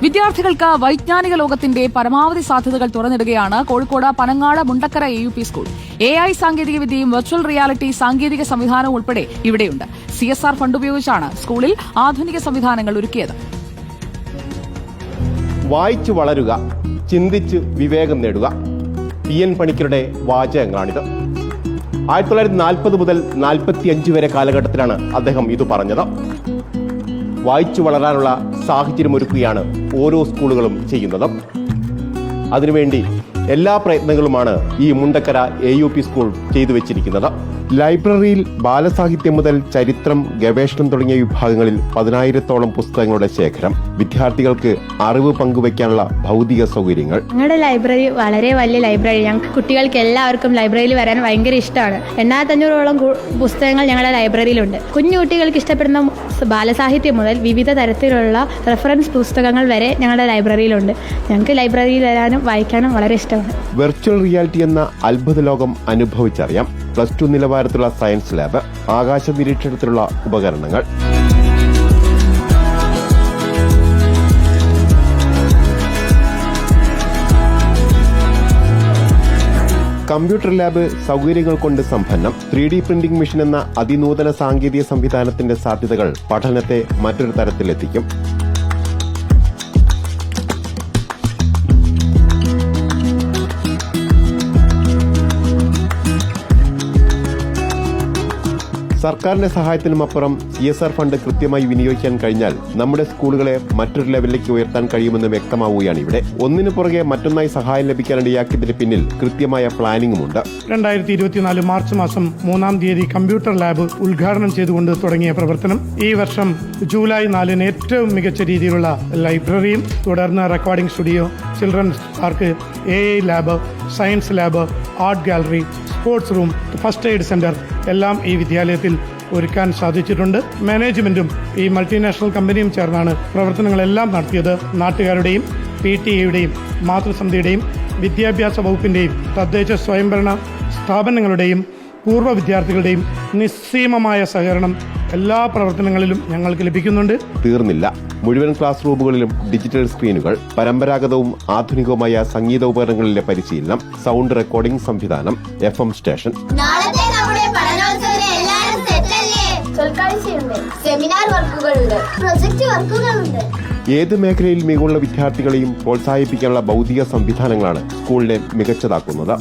വിദ്യാർത്ഥികൾക്ക് വൈജ്ഞാനിക ലോകത്തിന്റെ പരമാവധി സാധ്യതകൾ തുറന്നിടുകയാണ് Kozhikode Panangad Mundakkara AUP school. AI സാങ്കേതികവിദ്യയും വെർച്വൽ റിയാലിറ്റി സാങ്കേതിക സംവിധാനവും ഉൾപ്പെടെ ഇവിടെയുണ്ട്. CSR ഫണ്ട് ഉപയോഗിച്ചാണ് സ്കൂളിൽ ആധുനിക സംവിധാനങ്ങൾ ഒരുക്കിയത്. വായിച്ചു വളരുക, ചിന്തിച്ച് വിവേകം നേടുക. PN പണിക്കരുടെ വാചകങ്ങളാണിത്. 1940 മുതൽ 45 വരെ കാലഘട്ടത്തിലാണ് അദ്ദേഹം ഇത് പറഞ്ഞത്. വായിച്ചു വളരാനുള്ള സാഹചര്യമൊരുക്കുകയാണ് ഓരോ സ്കൂളുകളും ചെയ്യുന്നത്. അതിനുവേണ്ടി എല്ലാ പ്രയത്നങ്ങളുമാണ് ഈ മുണ്ടക്കര AUP സ്കൂൾ ചെയ്തു വെച്ചിരിക്കുന്നത്. ലൈബ്രറിയിൽ ബാലസാഹിത്യം മുതൽ ചരിത്രം, ഗവേഷണം തുടങ്ങിയ വിഭാഗങ്ങളിൽ 10,000-ഓളം പുസ്തകങ്ങളുടെ ശേഖരം, വിദ്യാർത്ഥികൾക്ക് അറിവ് പങ്കുവയ്ക്കാനുള്ള ഭൗതിക സൗകര്യങ്ങൾ. ഞങ്ങളുടെ ലൈബ്രറി വളരെ വലിയ ലൈബ്രറി. ഞങ്ങൾക്ക് കുട്ടികൾക്ക് എല്ലാവർക്കും ലൈബ്രറിയിൽ വരാൻ ഭയങ്കര ഇഷ്ടമാണ്. 8,500-ഓളം പുസ്തകങ്ങൾ ഞങ്ങളുടെ ലൈബ്രറിയിലുണ്ട്. കുഞ്ഞു കുട്ടികൾക്ക് ഇഷ്ടപ്പെടുന്ന ബാലസാഹിത്യം മുതൽ വിവിധ തരത്തിലുള്ള റെഫറൻസ് പുസ്തകങ്ങൾ വരെ ഞങ്ങളുടെ ലൈബ്രറിയിലുണ്ട്. ഞങ്ങൾക്ക് ലൈബ്രറിയിൽ വരാനും വായിക്കാനും വളരെ ഇഷ്ടമാണ്. വെർച്വൽ റിയാലിറ്റി എന്ന അത്ഭുത ലോകം അനുഭവിച്ചറിയാം. +2 നിലവാരത്തിലുള്ള സയൻസ് ലാബ്, ആകാശ നിരീക്ഷണത്തിലുള്ള ഉപകരണങ്ങൾ, കമ്പ്യൂട്ടർ ലാബ് സൗകര്യങ്ങൾ കൊണ്ട് സമ്പന്നം. 3D പ്രിന്റിംഗ് മെഷീൻ എന്ന അതിനൂതന സാങ്കേതിക സംവിധാനത്തിന്റെ സാധ്യതകൾ പഠനത്തെ മറ്റൊരു തരത്തിലെത്തിക്കും. സർക്കാരിന്റെ സഹായത്തിനുമപ്പുറം CSR ഫണ്ട് കൃത്യമായി വിനിയോഗിക്കാൻ കഴിഞ്ഞാൽ നമ്മുടെ സ്കൂളുകളെ മറ്റൊരു ലെവലിലേക്ക് ഉയർത്താൻ കഴിയുമെന്ന് വ്യക്തമാവുകയാണ് ഇവിടെ. ഒന്നിനു പുറകെ മറ്റൊന്നായി സഹായം ലഭിക്കാനിടയാക്കിയതിന് പിന്നിൽ കൃത്യമായ പ്ലാനിംഗുമുണ്ട്. 2024 മാർച്ച് മാസം 3-ാം തീയതി കമ്പ്യൂട്ടർ ലാബ് ഉദ്ഘാടനം ചെയ്തുകൊണ്ട് തുടങ്ങിയ പ്രവർത്തനം ഈ വർഷം ജൂലൈ 4-ന് ഏറ്റവും മികച്ച രീതിയിലുള്ള ലൈബ്രറിയും, തുടർന്ന് recording studio, children's park, AI lab, science lab, art gallery, sports room, first aid centre എല്ലാം ഈ വിദ്യാലയത്തിൽ ഒരുക്കാൻ സാധിച്ചിട്ടുണ്ട്. മാനേജ്മെന്റും ഈ മൾട്ടിനാഷണൽ കമ്പനിയും ചേർന്നാണ് പ്രവർത്തനങ്ങളെല്ലാം നടത്തിയത്. നാട്ടുകാരുടെയും PTA-യുടെയും മാതൃസമിതിയുടെയും വിദ്യാഭ്യാസ വകുപ്പിന്റെയും തദ്ദേശ സ്വയംഭരണ സ്ഥാപനങ്ങളുടെയും പൂർവ്വ വിദ്യാർത്ഥികളുടെയും നിസ്സീമമായ സഹകരണം എല്ലാ പ്രവർത്തനങ്ങളിലും ഞങ്ങൾക്ക് ലഭിക്കുന്നുണ്ട്. തീർന്നില്ല. മുഴുവൻ ക്ലാസ് റൂമുകളിലും ഡിജിറ്റൽ സ്ക്രീനുകൾ, പരമ്പരാഗതവും ആധുനികവുമായ സംഗീത ഉപകരണങ്ങളിലെ പരിശീലനം, സൗണ്ട് റെക്കോർഡിംഗ് സംവിധാനം, FM സ്റ്റേഷൻ. സെമിനാർ വർക്കുകളുണ്ട്, പ്രൊജക്ട് വർക്കുകളുണ്ട്. ഏത് മേഖലയിൽ മികവുള്ള വിദ്യാർത്ഥികളെയും പ്രോത്സാഹിപ്പിക്കാനുള്ള ഭൗതിക സംവിധാനങ്ങളാണ് സ്കൂളിനെ മികച്ചതാക്കുന്നത്.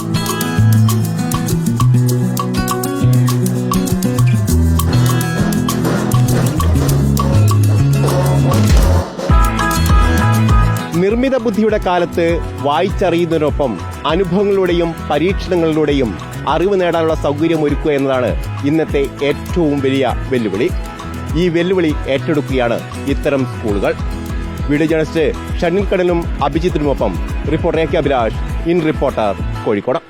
നിർമ്മിത ബുദ്ധിയുടെ കാലത്ത് വായിച്ചറിയുന്നതിനൊപ്പം അനുഭവങ്ങളിലൂടെയും പരീക്ഷണങ്ങളിലൂടെയും അറിവ് നേടാനുള്ള സൗകര്യം ഒരുക്കുക എന്നതാണ് ഇന്നത്തെ ഏറ്റവും വലിയ വെല്ലുവിളി. ഈ വെല്ലുവിളി ഏറ്റെടുക്കുകയാണ് ഇത്തരം സ്കൂളുകൾ. വീഡിയോ ജേർണലിസ്റ്റ് ഷണ്ണിൽ കടലും അഭിജിത്തിനുമൊപ്പം reporter AK Abhilash, in reporter, Kozhikode.